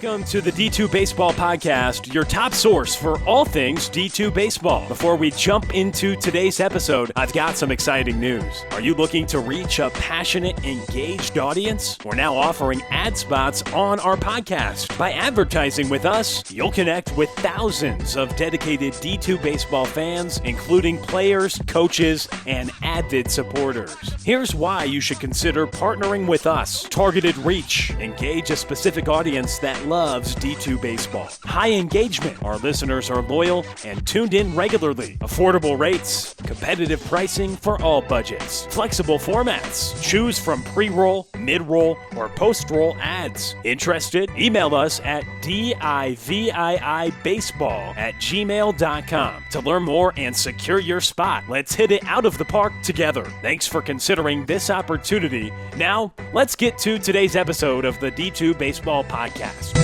Welcome to the D2 Baseball Podcast, your top source for all things D2 Baseball. Before we jump into today's episode, I've got some exciting news. Are you looking to reach a passionate, engaged audience? We're now offering ad spots on our podcast. By advertising with us, you'll connect with thousands of dedicated D2 baseball fans, including players, coaches, and avid supporters. Here's why you should consider partnering with us. Targeted reach. Engage a specific audience that loves D2 baseball. High engagement. Our listeners are loyal and tuned in regularly. Affordable rates. Competitive pricing for all budgets. Flexible formats. Choose from pre-roll, mid-roll, or post-roll ads. Interested? Email us at diviibaseball@gmail.com to learn more and secure your spot. Let's hit it out of the park together. Thanks for considering this opportunity. Now, let's get to today's episode of the D2 Baseball Podcast.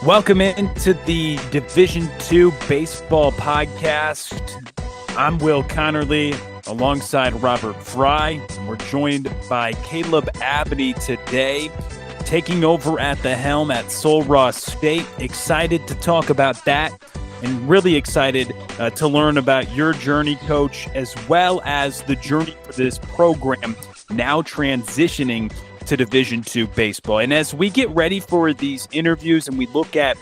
Welcome into the Division II Baseball Podcast. I'm Will Connerly alongside Robert Fry. We're joined by Caleb Abney today, taking over at the helm at Sul Ross State. Excited to talk about that and really excited to learn about your journey, Coach, as well as the journey for this program now transitioning to Division II baseball. And as we get ready for these interviews and we look at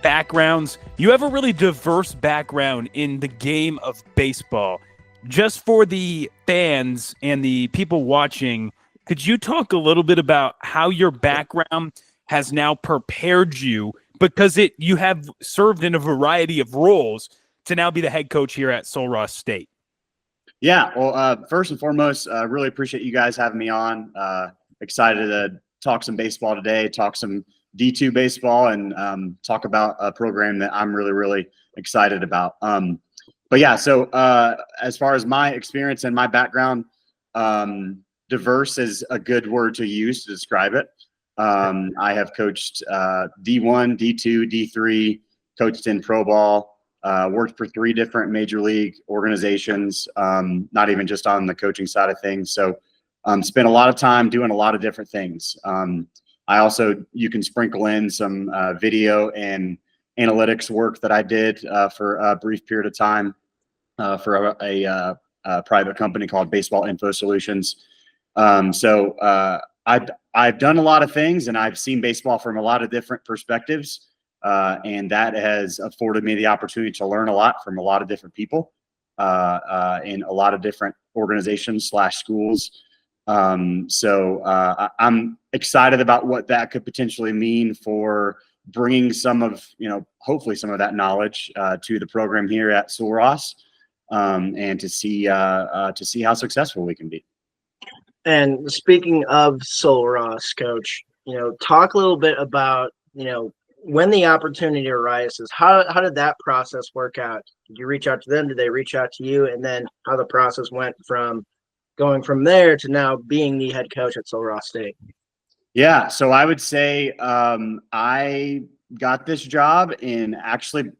backgrounds, you have a really diverse background in the game of baseball. Just for the fans and the people watching, could you talk a little bit about how your background has now prepared you, because you have served in a variety of roles, to now be the head coach here at Sul Ross State? Yeah, well, first and foremost, really appreciate you guys having me on. Excited to talk some baseball today, talk some D2 baseball, and talk about a program that I'm really, really excited about. But yeah, so as far as my experience and my background, diverse is a good word to use to describe it. I have coached D1, D2, D3, coached in pro ball, worked for 3 different major league organizations, not even just on the coaching side of things. So spent a lot of time doing a lot of different things. You can sprinkle in some video and analytics work that I did for a brief period of time for a private company called Baseball Info Solutions. I've done a lot of things, and I've seen baseball from a lot of different perspectives, and that has afforded me the opportunity to learn a lot from a lot of different people in a lot of different organizations/schools. I'm excited about what that could potentially mean for bringing some of, hopefully some of that knowledge to the program here at Sul Ross, and to see how successful we can be. And speaking of Sul Ross, Coach, talk a little bit about, when the opportunity arises, how did that process work out? Did you reach out to them? Did they reach out to you? And then how the process went from going from there to now being the head coach at Sul Ross State? Yeah, so I would say I got this job in actually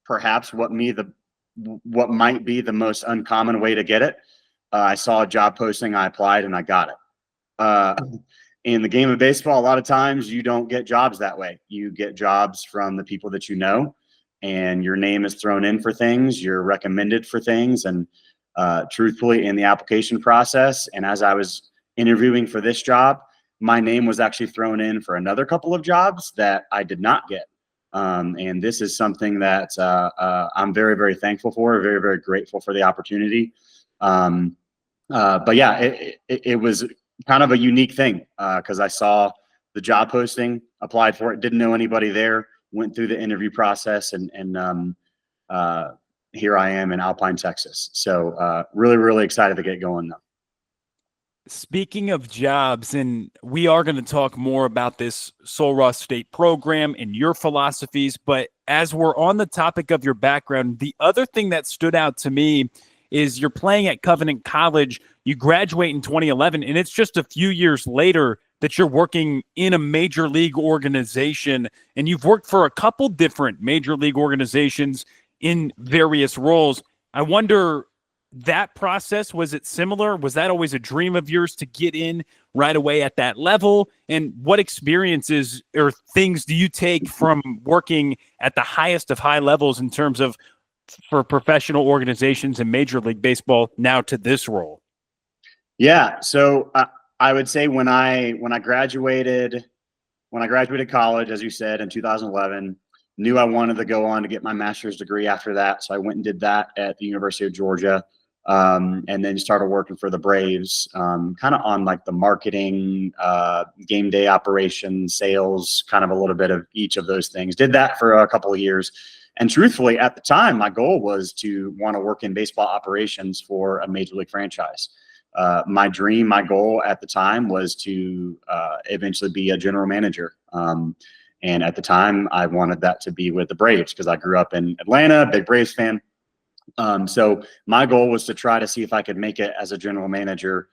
perhaps what might be the most uncommon way to get it. I saw a job posting, I applied, and I got it. In the game of baseball, a lot of times you don't get jobs that way. You get jobs from the people that you know, and your name is thrown in for things, you're recommended for things, and truthfully, in the application process, and as I was interviewing for this job, my name was actually thrown in for another couple of jobs that I did not get. And this is something that I'm very, very thankful for, very, very grateful for the opportunity. But yeah, it was kind of a unique thing because I saw the job posting, applied for it, didn't know anybody there, went through the interview process, and here I am in Alpine, Texas. So really, really excited to get going though. Speaking of jobs, and we are going to talk more about this Sul Ross State program and your philosophies, but as we're on the topic of your background, the other thing that stood out to me is you're playing at Covenant College. You graduate in 2011, and it's just a few years later that you're working in a major league organization, and you've worked for a couple different major league organizations in various roles. I wonder, that process, was it similar? Was that always a dream of yours to get in right away at that level? And what experiences or things do you take from working at the highest of high levels in terms of for professional organizations in Major League Baseball now to this role? Yeah. So I would say when I graduated college, as you said, in 2011, knew I wanted to go on to get my master's degree after that. So I went and did that at the University of Georgia. And then started working for the Braves, kind of on like the marketing, game day operations, sales, kind of a little bit of each of those things. Did that for a couple of years. And truthfully, at the time, my goal was to want to work in baseball operations for a major league franchise. My dream, my goal at the time was to eventually be a general manager. And at the time, I wanted that to be with the Braves because I grew up in Atlanta, big Braves fan. So my goal was to try to see if I could make it as a general manager,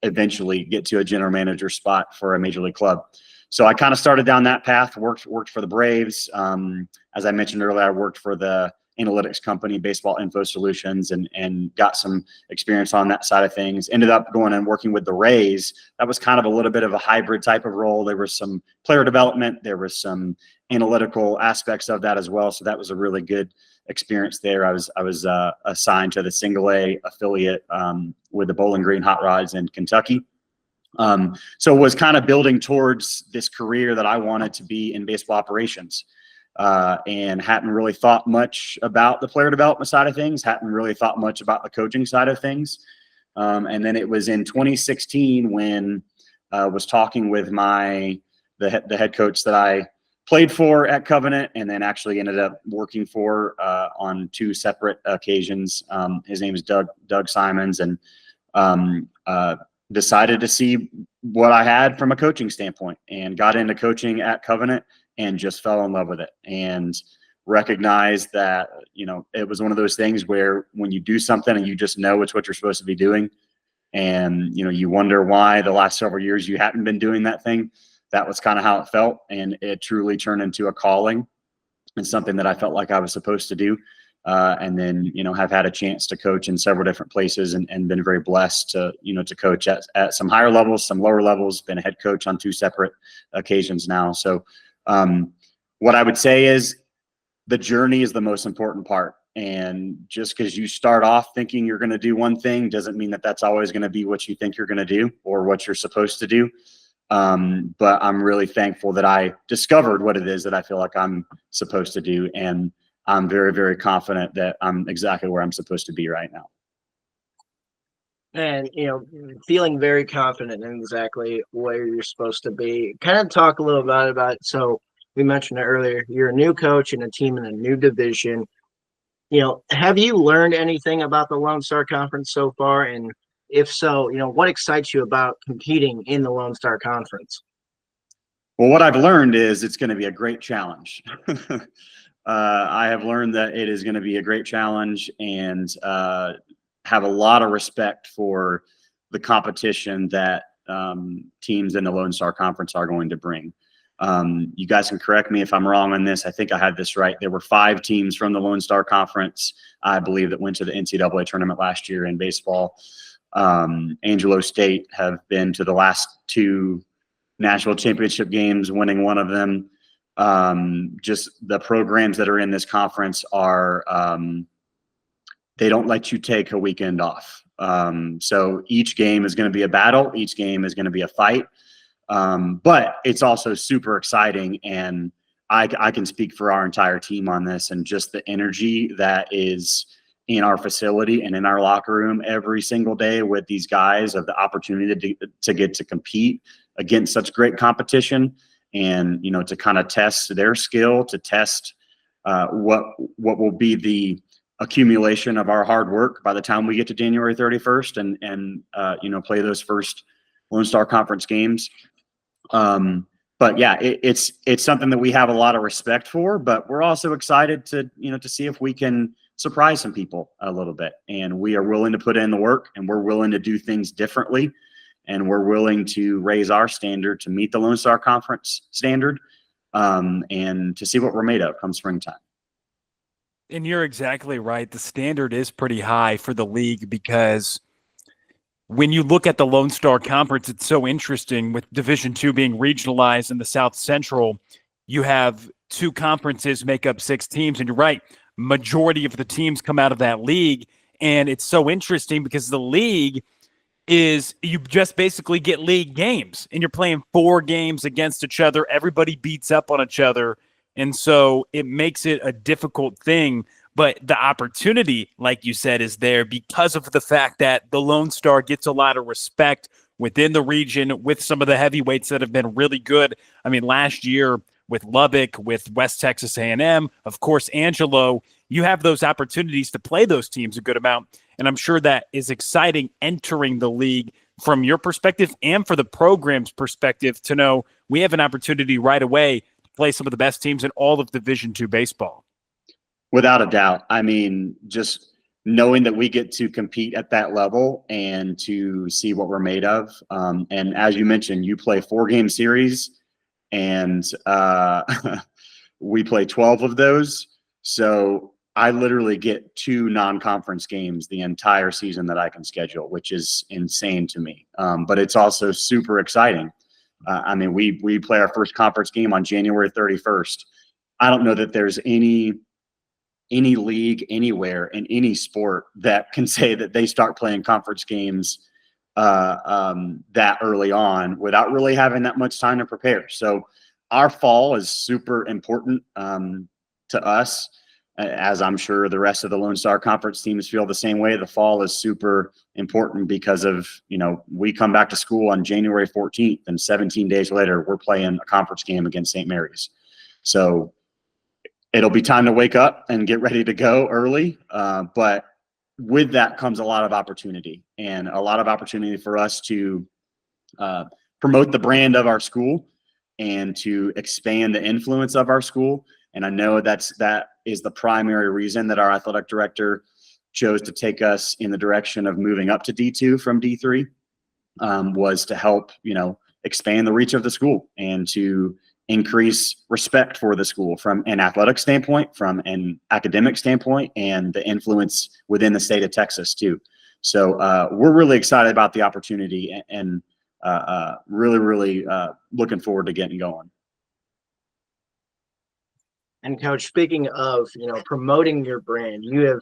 eventually get to a general manager spot for a major league club. So I kind of started down that path, worked for the Braves. As I mentioned earlier, I worked for the analytics company, Baseball Info Solutions, and got some experience on that side of things. Ended up going and working with the Rays. That was kind of a little bit of a hybrid type of role. There was some player development. There was some analytical aspects of that as well. So that was a really good experience there. I was assigned to the single A affiliate with the Bowling Green Hot Rods in Kentucky. So was kind of building towards this career that I wanted to be in baseball operations. And hadn't really thought much about the player development side of things, hadn't really thought much about the coaching side of things. And then it was in 2016 when I was talking with the head coach that I played for at Covenant and then actually ended up working for on two separate occasions. His name is Doug Simons, and decided to see what I had from a coaching standpoint and got into coaching at Covenant and just fell in love with it and recognized that, it was one of those things where when you do something and you just know it's what you're supposed to be doing and, you wonder why the last several years you hadn't been doing that thing. That was kind of how it felt. And it truly turned into a calling and something that I felt like I was supposed to do. And then, have had a chance to coach in several different places and been very blessed to, to coach at some higher levels, some lower levels, been a head coach on two separate occasions now. So what I would say is the journey is the most important part. And just because you start off thinking you're going to do one thing doesn't mean that that's always going to be what you think you're going to do or what you're supposed to do. But I'm really thankful that I discovered what it is that I feel like I'm supposed to do. And I'm very, very confident that I'm exactly where I'm supposed to be right now. And, feeling very confident in exactly where you're supposed to be. Kind of talk a little bit about it. So we mentioned it earlier. You're a new coach in a team in a new division. Have you learned anything about the Lone Star Conference so far? And if so, what excites you about competing in the Lone Star Conference? Well, what I've learned is it's going to be a great challenge. I have learned that it is going to be a great challenge and have a lot of respect for the competition that teams in the Lone Star Conference are going to bring. You guys can correct me if I'm wrong on this. I think I had this right. There were 5 teams from the Lone Star Conference, I believe, that went to the NCAA tournament last year in baseball. Angelo State have been to the last 2 national championship games, winning one of them. Just the programs that are in this conference are they don't let you take a weekend off. So each game is going to be a battle. Each game is going to be a fight. But it's also super exciting. And I can speak for our entire team on this and just the energy that is in our facility and in our locker room every single day with these guys of the opportunity to get to compete against such great competition and, to kind of test their skill, to test what will be the accumulation of our hard work by the time we get to January 31st and play those first Lone Star Conference games. But yeah, it's something that we have a lot of respect for, but we're also excited to see if we can surprise some people a little bit. And we are willing to put in the work and we're willing to do things differently. And we're willing to raise our standard to meet the Lone Star Conference standard and to see what we're made of come springtime. And you're exactly right. The standard is pretty high for the league because when you look at the Lone Star Conference, it's so interesting with Division II being regionalized in the South Central. You have two conferences make up 6 teams, and you're right, majority of the teams come out of that league. And it's so interesting because the league is you just basically get league games and you're playing 4 games against each other. Everybody beats up on each other. And so it makes it a difficult thing. But the opportunity, like you said, is there because of the fact that the Lone Star gets a lot of respect within the region with some of the heavyweights that have been really good. I mean, last year with Lubbock, with West Texas A&M, of course, Angelo, you have those opportunities to play those teams a good amount. And I'm sure that is exciting entering the league from your perspective and for the program's perspective to know we have an opportunity right away to play some of the best teams in all of Division II baseball. Without a doubt. I mean, just knowing that we get to compete at that level and to see what we're made of. And as you mentioned, you play 4-game series and we play 12 of those. So I literally get 2 non-conference games the entire season that I can schedule, which is insane to me. But it's also super exciting. I mean, we play our first conference game on January 31st. I don't know that there's any league anywhere in any sport that can say that they start playing conference games that early on without really having that much time to prepare. So our fall is super important to us, as I'm sure the rest of the Lone Star Conference teams feel the same way. The fall is super important because of, we come back to school on January 14th and 17 days later, we're playing a conference game against St. Mary's. So it'll be time to wake up and get ready to go early. But with that comes a lot of opportunity and a lot of opportunity for us to promote the brand of our school and to expand the influence of our school. And I know that is the primary reason that our athletic director chose to take us in the direction of moving up to D2 from D3, was to help, expand the reach of the school and to increase respect for the school from an athletic standpoint, from an academic standpoint, and the influence within the state of Texas too. So we're really excited about the opportunity and really looking forward to getting going. And Coach, speaking of, promoting your brand, you have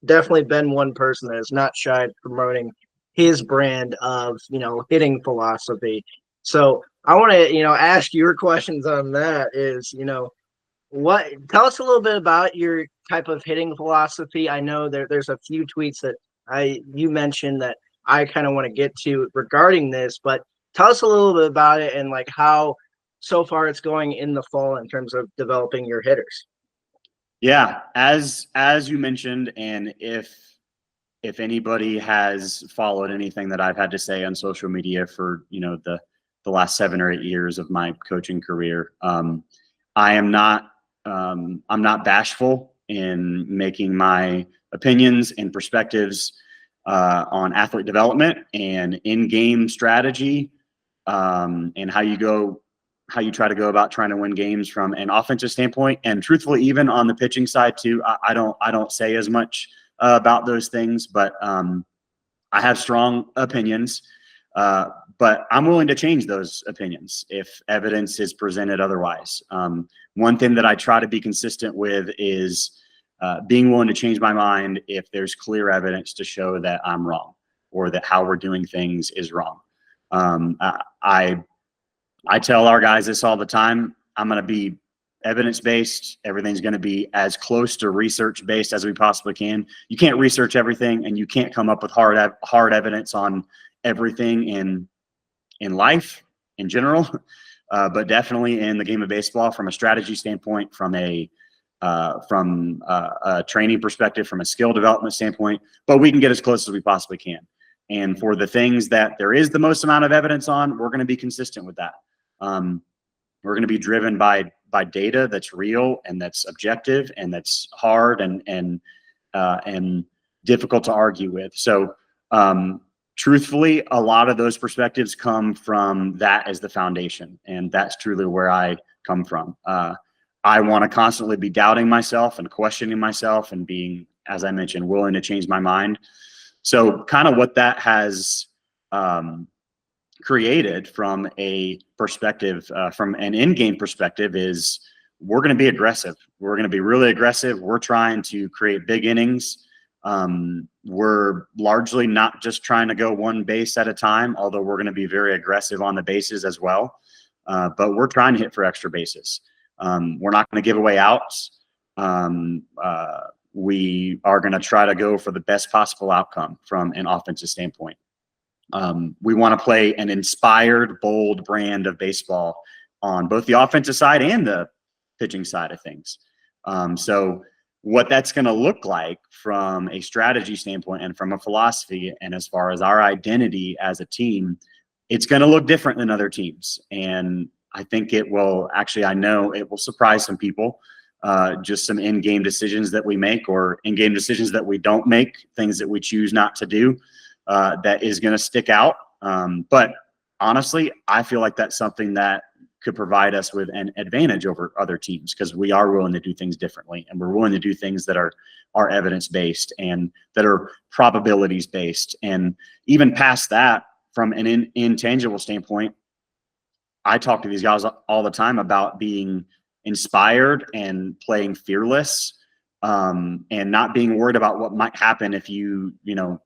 definitely been one person that has not shied promoting his brand of, hitting philosophy. So I want to, ask your questions on that is, tell us a little bit about your type of hitting philosophy. I know there's a few tweets that you mentioned that I kind of want to get to regarding this, but tell us a little bit about it and like how so far it's going in the fall in terms of developing your hitters. Yeah, as you mentioned, and if anybody has followed anything that I've had to say on social media for the last 7 or 8 years of my coaching career, I'm not bashful in making my opinions and perspectives on athlete development and in-game strategy, and how you try to go about trying to win games from an offensive standpoint. And truthfully, even on the pitching side too, I don't say as much about those things, but I have strong opinions, but I'm willing to change those opinions if evidence is presented otherwise. One thing that I try to be consistent with is being willing to change my mind if there's clear evidence to show that I'm wrong or that how we're doing things is wrong. I tell our guys this all the time. I'm going to be evidence-based. Everything's going to be as close to research-based as we possibly can. You can't research everything, and you can't come up with hard evidence on everything in life in general, but definitely in the game of baseball from a strategy standpoint, from a training perspective, from a skill development standpoint. But we can get as close as we possibly can. And for the things that there is the most amount of evidence on, we're going to be consistent with that. We're going to be driven by data that's real and that's objective and that's hard and difficult to argue with. So truthfully, a lot of those perspectives come from that as the foundation, and that's truly where I come from. I want to constantly be doubting myself and questioning myself and being, as I mentioned, willing to change my mind. So kind of what that has created from a perspective, from an in-game perspective, is we're going to be aggressive. We're going to be really aggressive. We're trying to create big innings. We're largely not just trying to go one base at a time, although we're going to be very aggressive on the bases as well. But we're trying to hit for extra bases. We're not going to give away outs. We are going to try to go for the best possible outcome from an offensive standpoint. We want to play an inspired, bold brand of baseball on both the offensive side and the pitching side of things. So what that's going to look like from a strategy standpoint and from a philosophy, and as far as our identity as a team, it's going to look different than other teams. And I think it will actually, I know it will surprise some people. Just some in-game decisions that we make, or in-game decisions that we don't make, things that we choose not to do, that is going to stick out. But honestly, I feel like that's something that could provide us with an advantage over other teams, because we are willing to do things differently, and we're willing to do things that are evidence-based and that are probabilities-based. And even past that, from an intangible standpoint, I talk to these guys all the time about being inspired and playing fearless, and not being worried about what might happen if you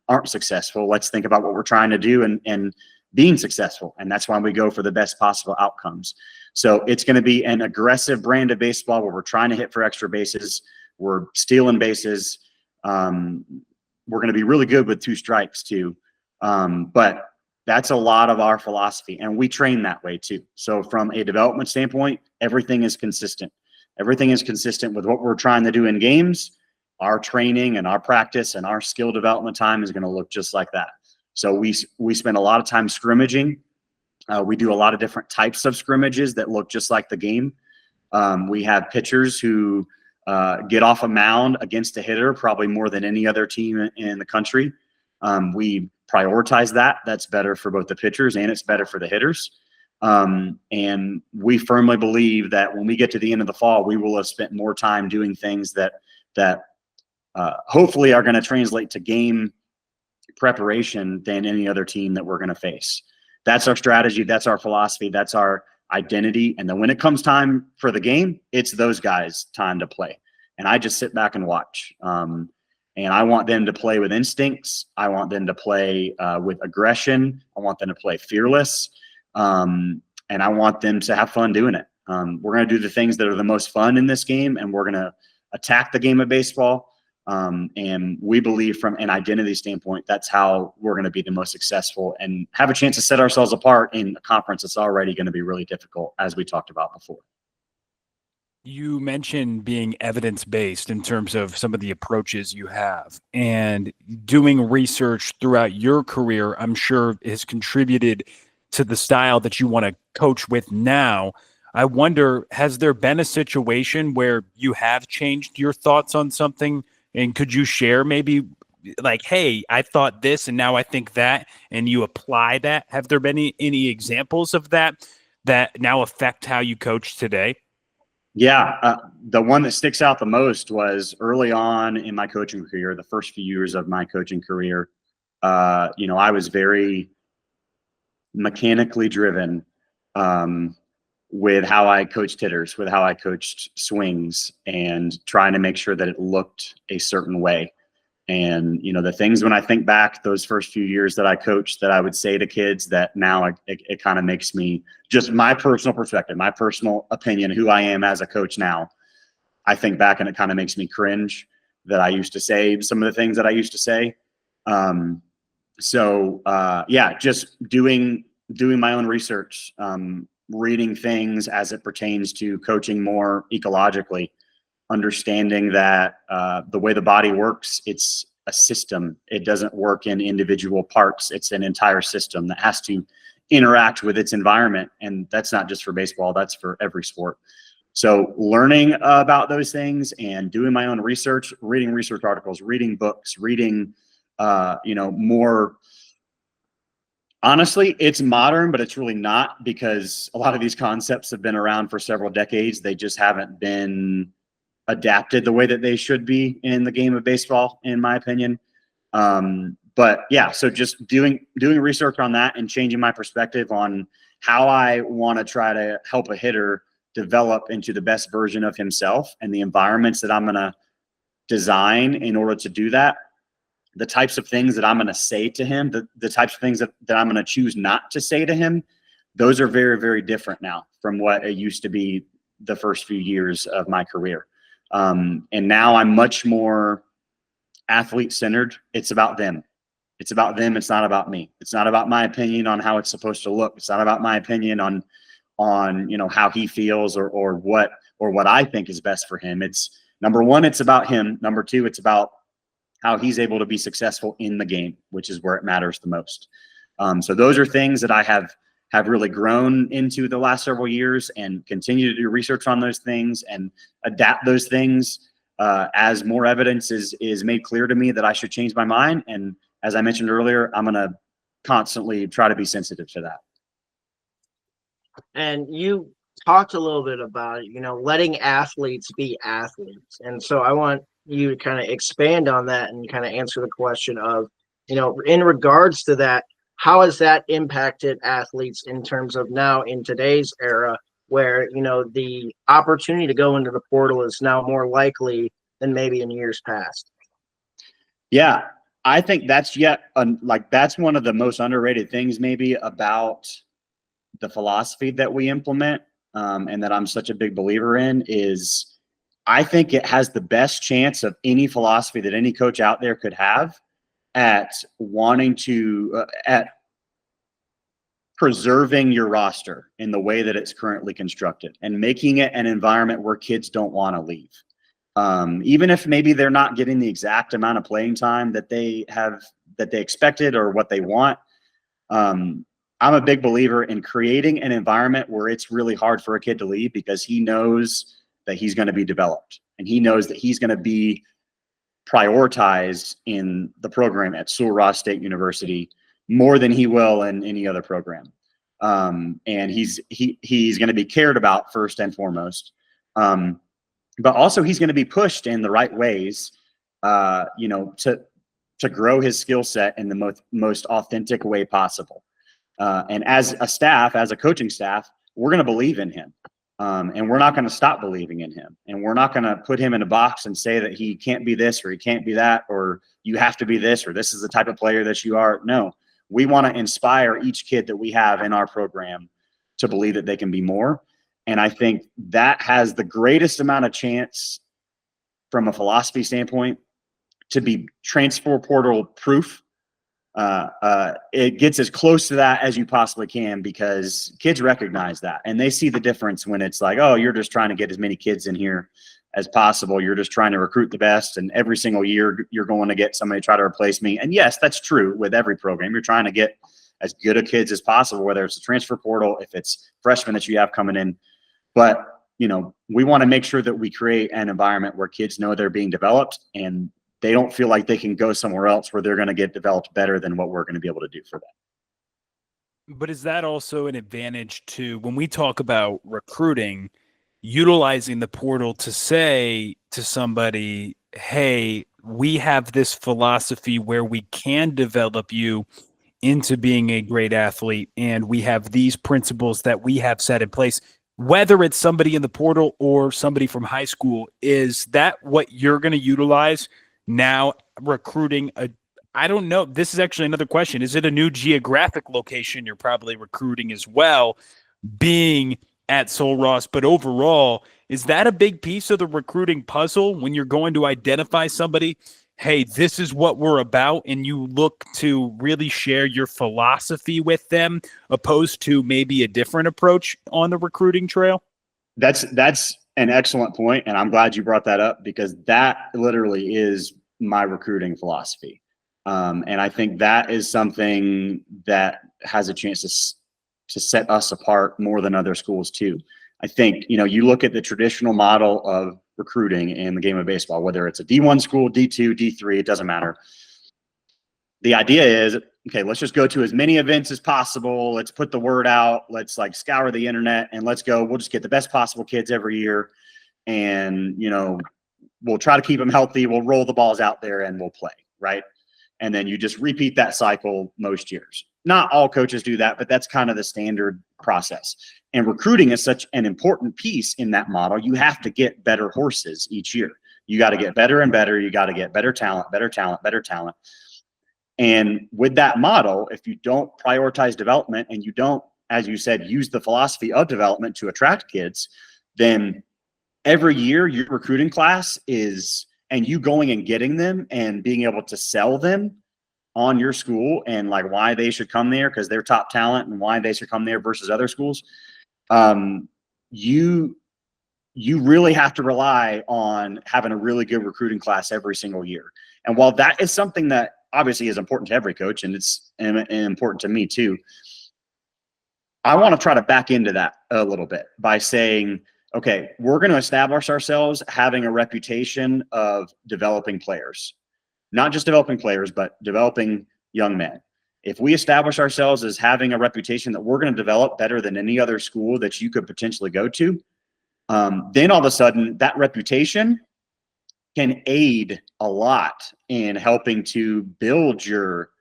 aren't successful. Let's think about what we're trying to do and being successful. And that's why we go for the best possible outcomes. So it's going to be an aggressive brand of baseball where we're trying to hit for extra bases. We're stealing bases. We're going to be really good with 2 strikes too. But that's a lot of our philosophy, and we train that way too. So from a development standpoint, everything is consistent. Everything is consistent with what we're trying to do in games. Our training and our practice and our skill development time is going to look just like that. So we spend a lot of time scrimmaging. We do a lot of different types of scrimmages that look just like the game. We have pitchers who get off a mound against a hitter probably more than any other team in the country. We prioritize that. That's better for both the pitchers and it's better for the hitters. And we firmly believe that when we get to the end of the fall, we will have spent more time doing things that hopefully are going to translate to game preparation than any other team that we're going to face. That's our strategy. That's our philosophy. That's our identity. And then when it comes time for the game, it's those guys' time to play. And I just sit back and watch. And I want them to play with instincts. I want them to play with aggression. I want them to play fearless. And I want them to have fun doing it. We're going to do the things that are the most fun in this game, and we're going to attack the game of baseball. And we believe from an identity standpoint, that's how we're going to be the most successful and have a chance to set ourselves apart in a conference that's already going to be really difficult, as we talked about before. You mentioned being evidence-based in terms of some of the approaches you have, and doing research throughout your career, I'm sure has contributed to the style that you want to coach with now. I wonder, has there been a situation where you have changed your thoughts on something? And could you share maybe like, hey, I thought this and now I think that, and you apply that? Have there been any examples of that now affect how you coach today? Yeah. The one that sticks out the most was early on in my coaching career, the first few years of my coaching career. I was very mechanically driven with how I coached hitters, with how I coached swings, and trying to make sure that it looked a certain way. And, the things when I think back those first few years that I coached that I would say to kids that now it kind of makes me, just my personal perspective, my personal opinion, who I am as a coach now, I think back and it kind of makes me cringe that I used to say some of the things that I used to say. Just doing my own research, reading things as it pertains to coaching more ecologically, understanding that the way the body works, it's a system. It doesn't work in individual parts. It's an entire system that has to interact with its environment. And that's not just for baseball, that's for every sport. So learning about those things and doing my own research, reading research articles, reading books, reading more Honestly, it's modern, but it's really not, because a lot of these concepts have been around for several decades. They just haven't been adapted the way that they should be in the game of baseball, in my opinion. But yeah, so just doing research on that and changing my perspective on how I want to try to help a hitter develop into the best version of himself, and the environments that I'm going to design in order to do that, the types of things that I'm going to say to him, the types of things that I'm going to choose not to say to him, those are very, very different now from what it used to be the first few years of my career. And now I'm much more athlete centered. It's about them. It's about them. It's not about me. It's not about my opinion on how it's supposed to look. It's not about my opinion on how he feels or what I think is best for him. It's number one, it's about him. Number two, it's about how he's able to be successful in the game, which is where it matters the most. So those are things that I have really grown into the last several years, and continue to do research on those things and adapt those things as more evidence is made clear to me that I should change my mind. And as I mentioned earlier, I'm going to constantly try to be sensitive to that. And you talked a little bit about, letting athletes be athletes. And so I want you to kind of expand on that and kind of answer the question of, in regards to that, how has that impacted athletes in terms of now in today's era where, the opportunity to go into the portal is now more likely than maybe in years past? Yeah, I think that's that's one of the most underrated things maybe about the philosophy that we implement, and that I'm such a big believer in, is I think it has the best chance of any philosophy that any coach out there could have at wanting to at preserving your roster in the way that it's currently constructed and making it an environment where kids don't want to leave. Even if maybe they're not getting the exact amount of playing time that they expected or what they want. I'm a big believer in creating an environment where it's really hard for a kid to leave, because he knows that he's going to be developed, and he knows that he's going to be prioritized in the program at Sul Ross State University more than he will in any other program. And he's going to be cared about first and foremost. But also he's going to be pushed in the right ways, to grow his skill set in the most authentic way possible. And as a staff, as a coaching staff, we're going to believe in him. And we're not going to stop believing in him. And we're not going to put him in a box and say that he can't be this or he can't be that, or you have to be this, or this is the type of player that you are. No, we want to inspire each kid that we have in our program to believe that they can be more. And I think that has the greatest amount of chance from a philosophy standpoint to be transfer portal proof. It gets as close to that as you possibly can, because kids recognize that, and they see the difference when it's like, oh, you're just trying to get as many kids in here as possible. You're just trying to recruit the best, and every single year you're going to get somebody to try to replace me. And yes, that's true with every program. You're trying to get as good of kids as possible, whether it's a transfer portal, if it's freshmen that you have coming in. But, we want to make sure that we create an environment where kids know they're being developed, and they don't feel like they can go somewhere else where they're going to get developed better than what we're going to be able to do for them. But is that also an advantage to, when we talk about recruiting, utilizing the portal to say to somebody, hey, we have this philosophy where we can develop you into being a great athlete, and we have these principles that we have set in place, whether it's somebody in the portal or somebody from high school? Is that what you're going to utilize now recruiting I don't know. This is actually another question. Is it a new geographic location you're probably recruiting as well, being at Sul Ross? But overall, is that a big piece of the recruiting puzzle when you're going to identify somebody? Hey, this is what we're about, and you look to really share your philosophy with them, opposed to maybe a different approach on the recruiting trail? That's an excellent point, and I'm glad you brought that up, because that literally is my recruiting philosophy. And I think that is something that has a chance to set us apart more than other schools too. I think, you look at the traditional model of recruiting in the game of baseball, whether it's a D1 school, D2, D3, it doesn't matter. The idea is okay, let's just go to as many events as possible. Let's put the word out. Let's like scour the internet and let's go. We'll just get the best possible kids every year. And, we'll try to keep them healthy. We'll roll the balls out there and we'll play. Right. And then you just repeat that cycle most years. Not all coaches do that, but that's kind of the standard process. And recruiting is such an important piece in that model. You have to get better horses each year. You got to get better and better. You got to get better talent. And with that model, if you don't prioritize development and you don't, as you said, use the philosophy of development to attract kids, then every year your recruiting class is, and you going and getting them and being able to sell them on your school and like why they should come there because they're top talent and why they should come there versus other schools. You really have to rely on having a really good recruiting class every single year. And while that is something that obviously is important to every coach and it's important to me too, I want to try to back into that a little bit by saying, okay, we're going to establish ourselves having a reputation of developing players, not just developing players, but developing young men. If we establish ourselves as having a reputation that we're going to develop better than any other school that you could potentially go to, then all of a sudden that reputation can aid a lot in helping to build your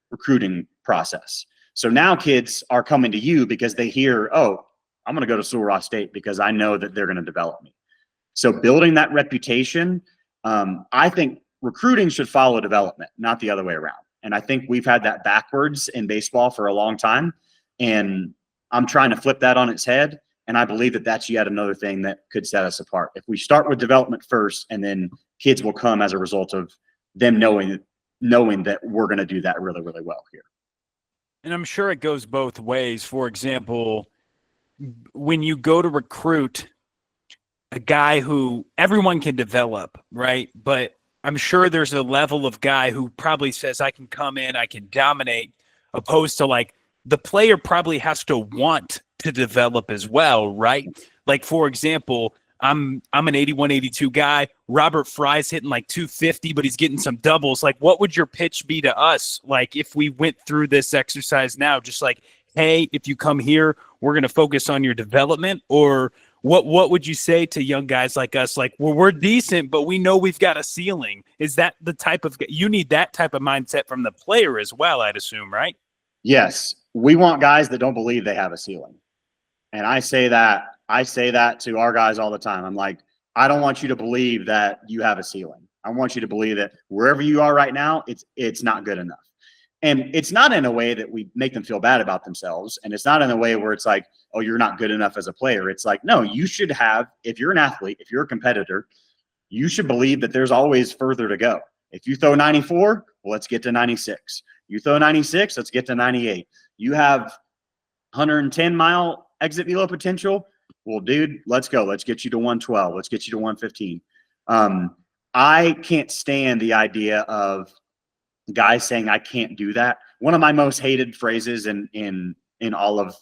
recruiting process. So now kids are coming to you because they hear, oh, I'm going to go to Sul Ross State because I know that they're going to develop me. So building that reputation, I think recruiting should follow development, not the other way around. And I think we've had that backwards in baseball for a long time. And I'm trying to flip that on its head. And I believe that that's yet another thing that could set us apart. If we start with development first, and then kids will come as a result of them knowing that we're going to do that really, really well here. And I'm sure it goes both ways. For example, when you go to recruit a guy who everyone can develop, right? But I'm sure there's a level of guy who probably says, I can come in, I can dominate, opposed to like the player probably has to want to develop as well, right? Like, for example, I'm an 81, 82 guy. Robert Fry's hitting like 250, but he's getting some doubles. Like, what would your pitch be to us? Like, if we went through this exercise now, just like, hey, if you come here, we're going to focus on your development? Or what would you say to young guys like us? Like, well, we're decent, but we know we've got a ceiling. Is that the type of, you need that type of mindset from the player as well, I'd assume, right? Yes. We want guys that don't believe they have a ceiling. And I say that to our guys all the time. I'm like, I don't want you to believe that you have a ceiling. I want you to believe that wherever you are right now, it's not good enough. And it's not in a way that we make them feel bad about themselves. And it's not in a way where it's like, oh, you're not good enough as a player. It's like, no, you should have, if you're an athlete, if you're a competitor, you should believe that there's always further to go. If you throw 94, well, let's get to 96. You throw 96, let's get to 98. You have 110-mile exit velo potential. Well, dude, let's go. Let's get you to 112. Let's get you to 115. I can't stand the idea of guys saying I can't do that. One of my most hated phrases in all of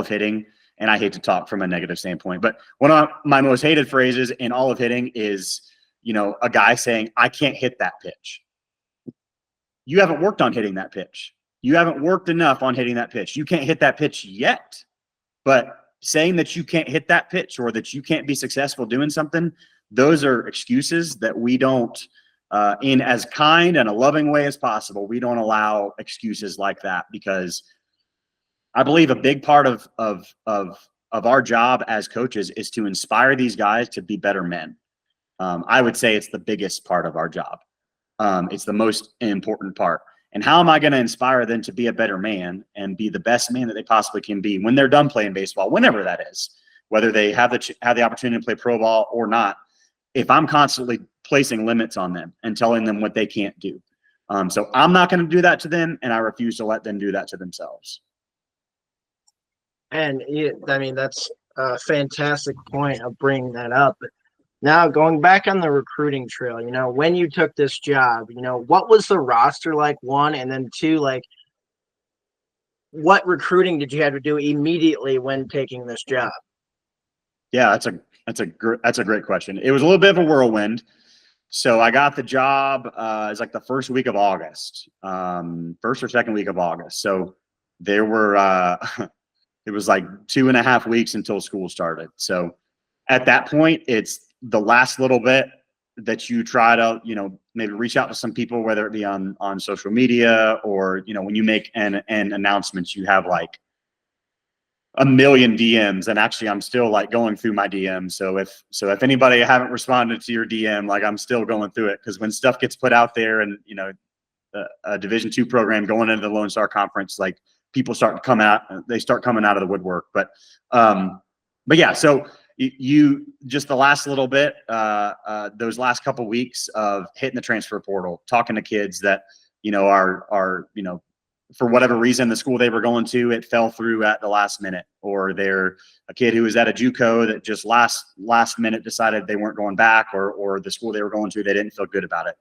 hitting, and I hate to talk from a negative standpoint, but one of my most hated phrases in all of hitting is, a guy saying I can't hit that pitch. You haven't worked on hitting that pitch. You haven't worked enough on hitting that pitch. You can't hit that pitch yet. But saying that you can't hit that pitch or that you can't be successful doing something, those are excuses that we don't, in as kind and a loving way as possible, we don't allow excuses like that, because I believe a big part of our job as coaches is to inspire these guys to be better men. I would say it's the biggest part of our job. It's the most important part. And how am I going to inspire them to be a better man and be the best man that they possibly can be when they're done playing baseball, whenever that is, whether they have the opportunity to play pro ball or not, if I'm constantly placing limits on them and telling them what they can't do. So I'm not going to do that to them, and I refuse to let them do that to themselves. And that's a fantastic point of bringing that up. Now, going back on the recruiting trail, when you took this job, what was the roster like, one, and then two, like, what recruiting did you have to do immediately when taking this job? Yeah, that's a great question. It was a little bit of a whirlwind. So I got the job. It's like the first week of August, first or second week of August. So there were, it was like 2.5 weeks until school started. So at that point, it's the last little bit that you try to, maybe reach out to some people, whether it be on social media or, when you make an announcements, you have like a million DMs, and actually I'm still like going through my DMs. So if anybody haven't responded to your DM, like I'm still going through it, because when stuff gets put out there and a Division II program going into the Lone Star Conference, like people start coming out of the woodwork. But yeah, so you just the last little bit, those last couple weeks of hitting the transfer portal, talking to kids that are for whatever reason, the school they were going to, it fell through at the last minute, or they're a kid who was at a JUCO that just last minute decided they weren't going back, or the school they were going to, they didn't feel good about it.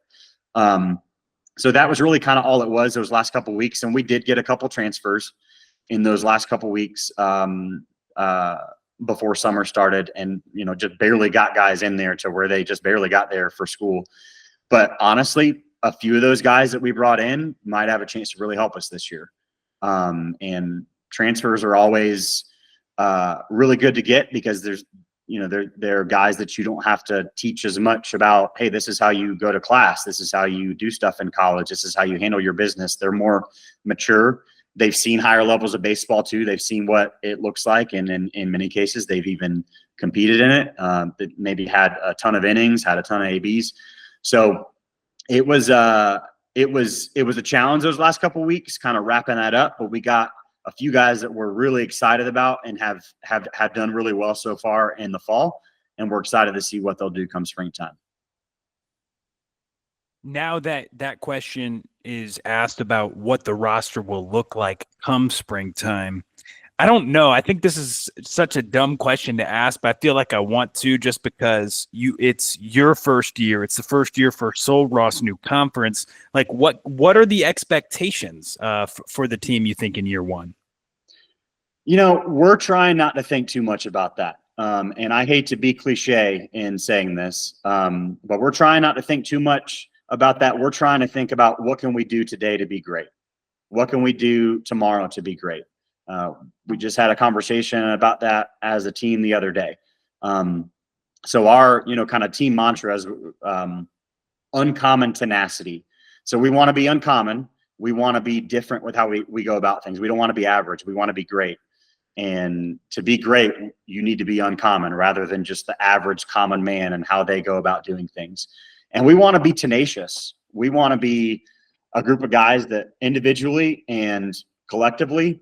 So that was really kind of all it was those last couple of weeks. And we did get a couple transfers in those last couple of weeks before summer started, and, just barely got guys in there to where they just barely got there for school. But honestly, a few of those guys that we brought in might have a chance to really help us this year. And transfers are always really good to get, because there's, they're guys that you don't have to teach as much about. Hey, this is how you go to class. This is how you do stuff in college. This is how you handle your business. They're more mature. They've seen higher levels of baseball too. They've seen what it looks like. And in many cases, they've even competed in it. Maybe had a ton of innings, had a ton of ABs. So it was a challenge those last couple of weeks, kind of wrapping that up. But we got a few guys that we're really excited about and have done really well so far in the fall, and we're excited to see what they'll do come springtime. Now that question is asked about what the roster will look like come springtime, I don't know. I think this is such a dumb question to ask, but I feel like I want to, just because it's your first year. It's the first year for Sul Ross new conference. Like, what are the expectations for the team, you think, in year one? We're trying not to think too much about that. And I hate to be cliche in saying this, but we're trying not to think too much about that. We're trying to think about, what can we do today to be great? What can we do tomorrow to be great? We just had a conversation about that as a team the other day. So our, kind of team mantra is uncommon tenacity. So we want to be uncommon. We want to be different with how we go about things. We don't want to be average. We want to be great. And to be great, you need to be uncommon rather than just the average common man and how they go about doing things. And we want to be tenacious. We want to be a group of guys that individually and collectively,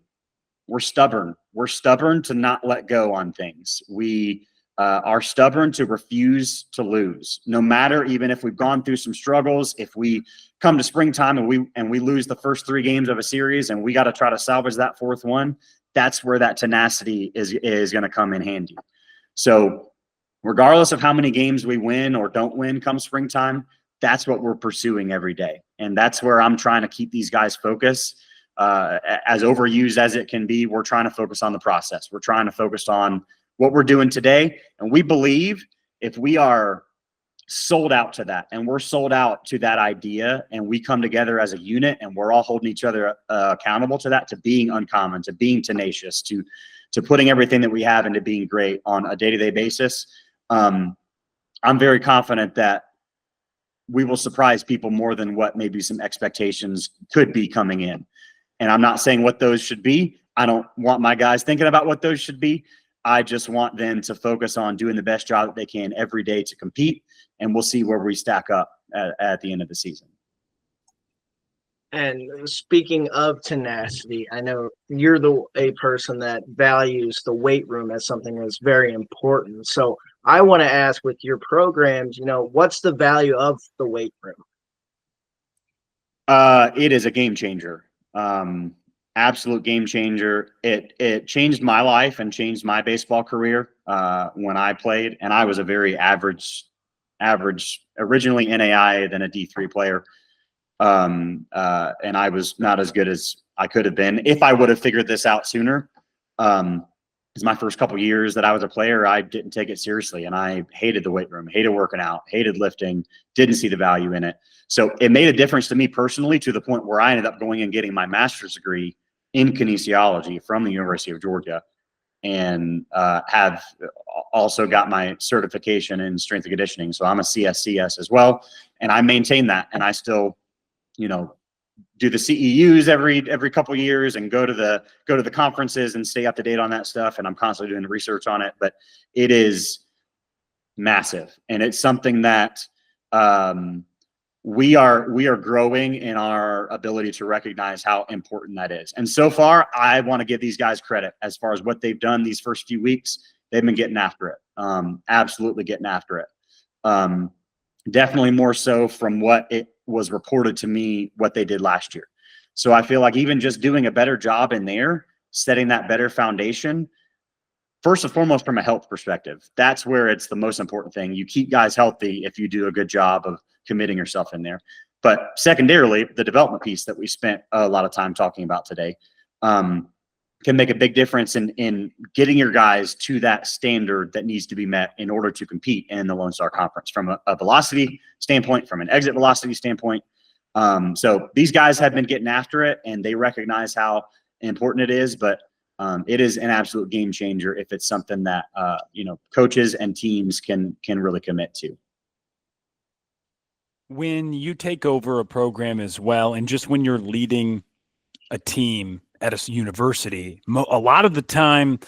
we're stubborn. We're stubborn to not let go on things. We are stubborn to refuse to lose, no matter, even if we've gone through some struggles. If we come to springtime and we lose the first 3 games of a series, and we got to try to salvage that 4th one, that's where that tenacity is going to come in handy. So regardless of how many games we win or don't win come springtime, that's what we're pursuing every day. And that's where I'm trying to keep these guys focused. As overused as it can be, we're trying to focus on the process. We're trying to focus on what we're doing today. And we believe if we are sold out to that, and we're sold out to that idea, and we come together as a unit, and we're all holding each other accountable to that, to being uncommon, to being tenacious, to putting everything that we have into being great on a day-to-day basis, I'm very confident that we will surprise people more than what maybe some expectations could be coming in. And I'm not saying what those should be. I don't want my guys thinking about what those should be. I just want them to focus on doing the best job that they can every day to compete, and we'll see where we stack up at the end of the season. And speaking of tenacity, I know you're a person that values the weight room as something that's very important. So I want to ask, with your programs, what's the value of the weight room? It is a game changer. Absolute game changer. It changed my life and changed my baseball career when I played, and I was a very average, originally NAI, then a D3 player. And I was not as good as I could have been if I would have figured this out sooner. because my first couple years that I was a player, I didn't take it seriously, and I hated the weight room, hated working out, hated lifting, didn't see the value in it. So it made a difference to me personally, to the point where I ended up going and getting my master's degree in kinesiology from the University of Georgia, and have also got my certification in strength and conditioning. So I'm a CSCS as well, and I maintain that, and I still, do the CEUs every couple of years and go to the conferences and stay up to date on that stuff. And I'm constantly doing research on it, but it is massive. And it's something that we are growing in our ability to recognize how important that is. And so far, I want to give these guys credit as far as what they've done these first few weeks. They've been getting after it. Absolutely getting after it. Definitely more so from what it was reported to me what they did last year. So I feel like even just doing a better job in there, setting that better foundation, first and foremost from a health perspective, that's where it's the most important thing. You keep guys healthy if you do a good job of committing yourself in there. But secondarily, the development piece that we spent a lot of time talking about today can make a big difference in getting your guys to that standard that needs to be met in order to compete in the Lone Star Conference from a velocity standpoint, from an exit velocity standpoint. So these guys have been getting after it, and they recognize how important it is, but it is an absolute game changer if it's something that, coaches and teams can really commit to. When you take over a program as well, and just when you're leading a team at a university, a lot of the time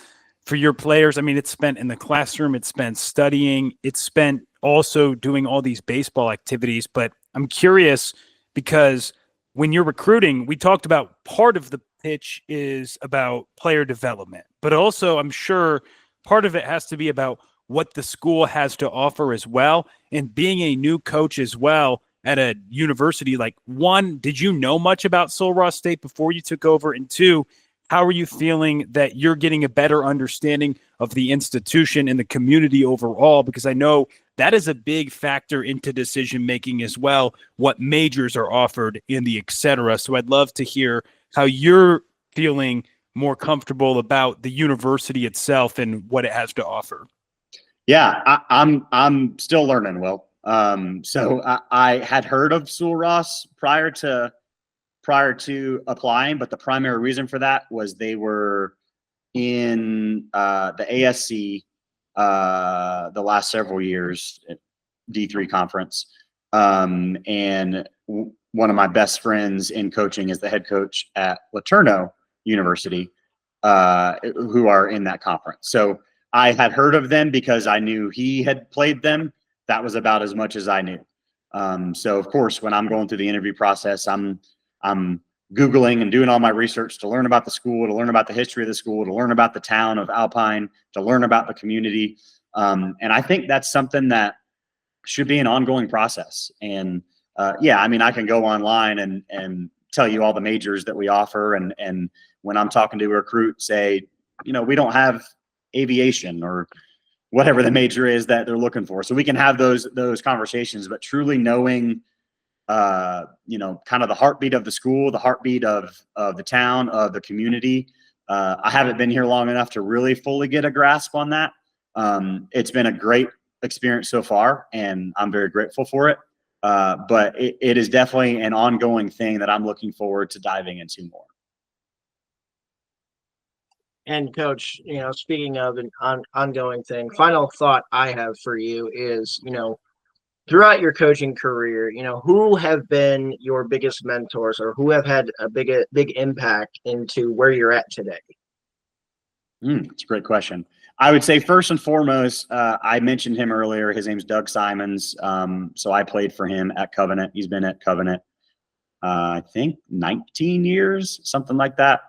for your players, I mean, it's spent in the classroom, it's spent studying, it's spent also doing all these baseball activities. But I'm curious, because when you're recruiting, we talked about part of the pitch is about player development, but also I'm sure part of it has to be about what the school has to offer as well. And being a new coach as well at a university, like, one, did you know much about Sul Ross State before you took over? And two, how are you feeling that you're getting a better understanding of the institution and the community overall? Because I know that is a big factor into decision-making as well, what majors are offered in the et cetera. So I'd love to hear how you're feeling more comfortable about the university itself and what it has to offer. Yeah, I'm still learning, Will. So I had heard of Sul Ross prior to applying, but the primary reason for that was they were in the ASC the last several years, D3 conference. And one of my best friends in coaching is the head coach at LeTourneau University, who are in that conference. So I had heard of them because I knew he had played them. That was about as much as I knew. So of course, when I'm going through the interview process, I'm Googling and doing all my research to learn about the school, to learn about the history of the school, to learn about the town of Alpine, to learn about the community. And I think that's something that should be an ongoing process. And I mean, I can go online and tell you all the majors that we offer. And when I'm talking to a recruit, say, we don't have aviation or whatever the major is that they're looking for. So we can have those conversations, but truly knowing, kind of the heartbeat of the school, the heartbeat of the town, of the community. I haven't been here long enough to really fully get a grasp on that. It's been a great experience so far, and I'm very grateful for it. But it is definitely an ongoing thing that I'm looking forward to diving into more. And Coach, speaking of an ongoing thing, final thought I have for you is, throughout your coaching career, who have been your biggest mentors, or who have had a big impact into where you're at today? It's a great question. I would say first and foremost, I mentioned him earlier. His name's Doug Simons. So I played for him at Covenant. He's been at Covenant, I think 19 years, something like that.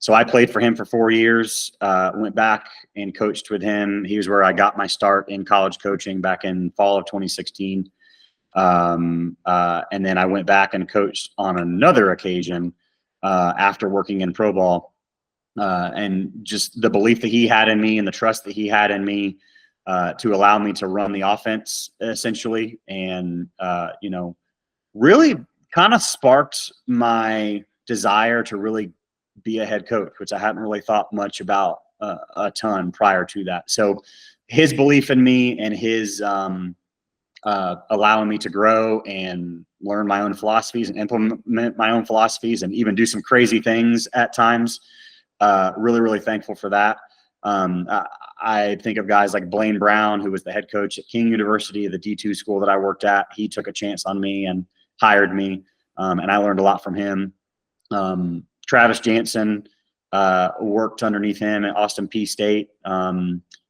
So I played for him for 4 years, went back and coached with him. He was where I got my start in college coaching back in fall of 2016. And then I went back and coached on another occasion after working in pro ball. And just the belief that he had in me and the trust that he had in me to allow me to run the offense essentially. And, really kind of sparked my desire to really be a head coach, which I hadn't really thought much about a ton prior to that. So his belief in me and his allowing me to grow and learn my own philosophies and implement my own philosophies and even do some crazy things at times. Really, really thankful for that. I think of guys like Blaine Brown, who was the head coach at King University, the D2 school that I worked at. He took a chance on me and hired me, and I learned a lot from him. Travis Jansen worked underneath him at Austin Peay State,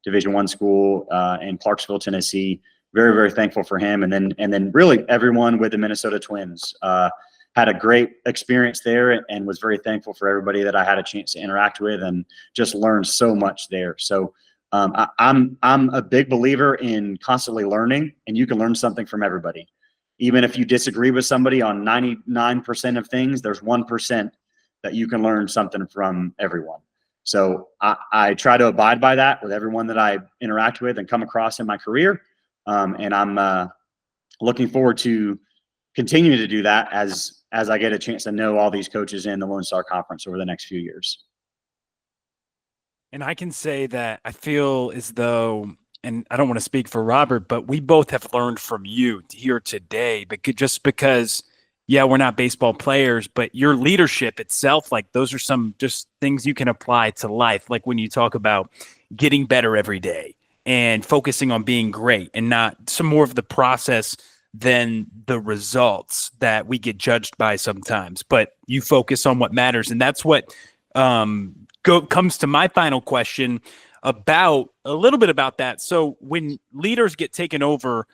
Division I school in Clarksville, Tennessee. Very, very thankful for him. And then really everyone with the Minnesota Twins had a great experience there, and was very thankful for everybody that I had a chance to interact with, and just learned so much there. So I'm a big believer in constantly learning, and you can learn something from everybody. Even if you disagree with somebody on 99% of things, there's 1% that you can learn something from everyone. So I try to abide by that with everyone that I interact with and come across in my career. And I'm looking forward to continuing to do that as I get a chance to know all these coaches in the Lone Star Conference over the next few years. And I can say that I feel as though, and I don't want to speak for Robert, but we both have learned from you here today, but just because, yeah, we're not baseball players, but your leadership itself, like those are some just things you can apply to life. Like when you talk about getting better every day and focusing on being great and not some more of the process than the results that we get judged by sometimes, but you focus on what matters. And that's what comes to my final question about a little bit about that. So when leaders get taken over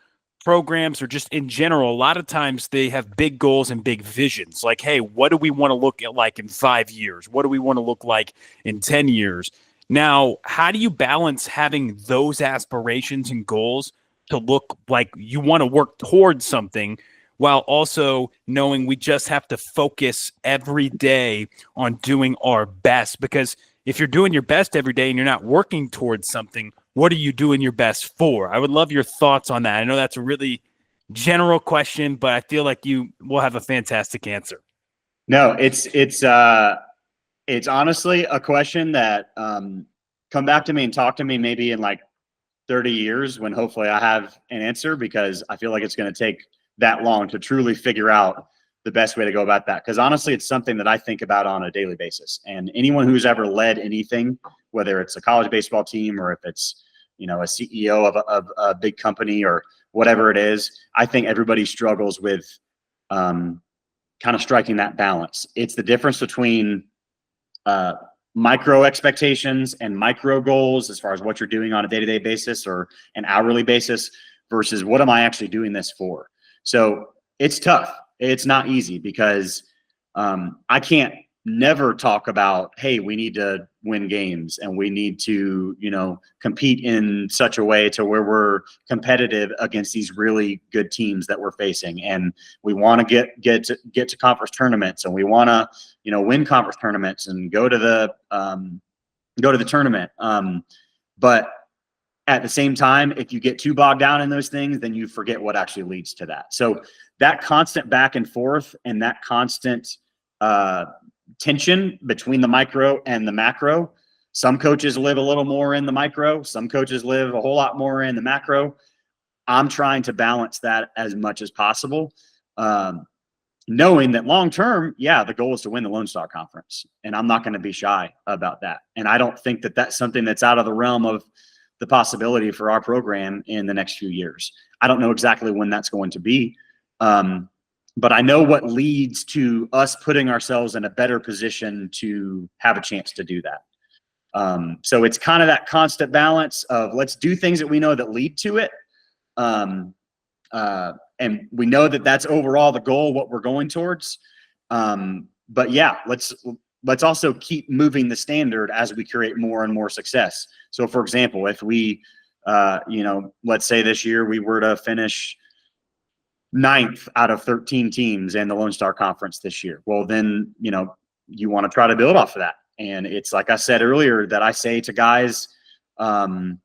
programs, or just in general, a lot of times they have big goals and big visions. Like, hey, what do we want to look at like in 5 years? What do we want to look like in 10 years? Now, how do you balance having those aspirations and goals to look like you want to work towards something, while also knowing we just have to focus every day on doing our best? Because if you're doing your best every day and you're not working towards something, what are you doing your best for? I would love your thoughts on that. I know that's a really general question, but I feel like you will have a fantastic answer. No, it's honestly a question that come back to me and talk to me maybe in like 30 years when hopefully I have an answer, because I feel like it's going to take that long to truly figure out the best way to go about that. Because honestly, it's something that I think about on a daily basis. And anyone who's ever led anything, whether it's a college baseball team or if it's, a CEO of a big company or whatever it is, I think everybody struggles with kind of striking that balance. It's the difference between micro expectations and micro goals as far as what you're doing on a day-to-day basis or an hourly basis versus what am I actually doing this for? So it's tough. It's not easy, because I can't never talk about, hey, we need to win games and we need to, compete in such a way to where we're competitive against these really good teams that we're facing. And we want to get to conference tournaments, and we want to, win conference tournaments and go to the tournament. But at the same time, if you get too bogged down in those things, then you forget what actually leads to that. So that constant back and forth and that constant tension between the micro and the macro. Some coaches live a little more in the micro. Some coaches live a whole lot more in the macro. I'm trying to balance that as much as possible, knowing that long term, the goal is to win the Lone Star Conference, and I'm not going to be shy about that. And I don't think that that's something that's out of the realm of the possibility for our program in the next few years. I don't know exactly when that's going to be. But I know what leads to us putting ourselves in a better position to have a chance to do that. So it's kind of that constant balance of let's do things that we know that lead to it. And we know that that's overall the goal, what we're going towards. But let's also keep moving the standard as we create more and more success. So for example, if we, let's say this year we were to finish 9th out of 13 teams in the Lone Star Conference this year. Well, then, you want to try to build off of that. And it's like I said earlier that I say to guys, that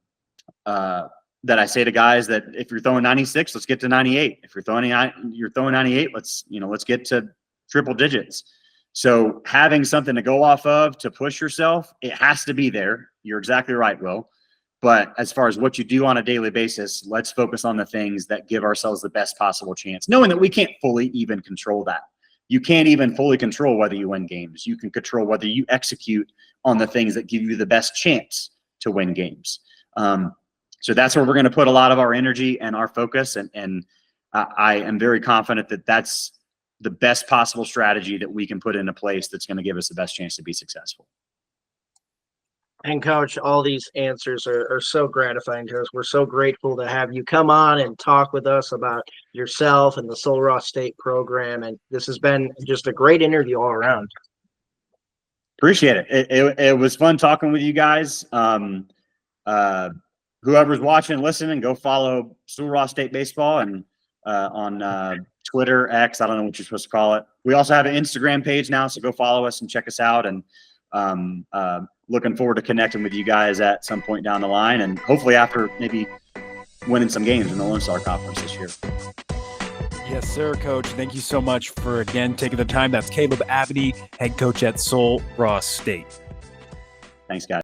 if you're throwing 96, let's get to 98. If you're throwing 98, let's get to triple digits. So having something to go off of to push yourself, it has to be there. You're exactly right, Will. But as far as what you do on a daily basis, let's focus on the things that give ourselves the best possible chance, knowing that we can't fully even control that. You can't even fully control whether you win games. You can control whether you execute on the things that give you the best chance to win games. So that's where we're going to put a lot of our energy and our focus. And I am very confident that that's the best possible strategy that we can put into place that's going to give us the best chance to be successful. And Coach, all these answers are so gratifying to us. We're so grateful to have you come on and talk with us about yourself and the Sul Ross State program. And this has been just a great interview all around. Appreciate it. It was fun talking with you guys. Whoever's watching and listening, go follow Sul Ross State Baseball and on Twitter, X, I don't know what you're supposed to call it. We also have an Instagram page now, so go follow us and check us out. And looking forward to connecting with you guys at some point down the line, and hopefully after maybe winning some games in the Lone Star Conference this year. Yes, sir, Coach. Thank you so much for, again, taking the time. That's Caleb Abney, head coach at Sul Ross State. Thanks, guys.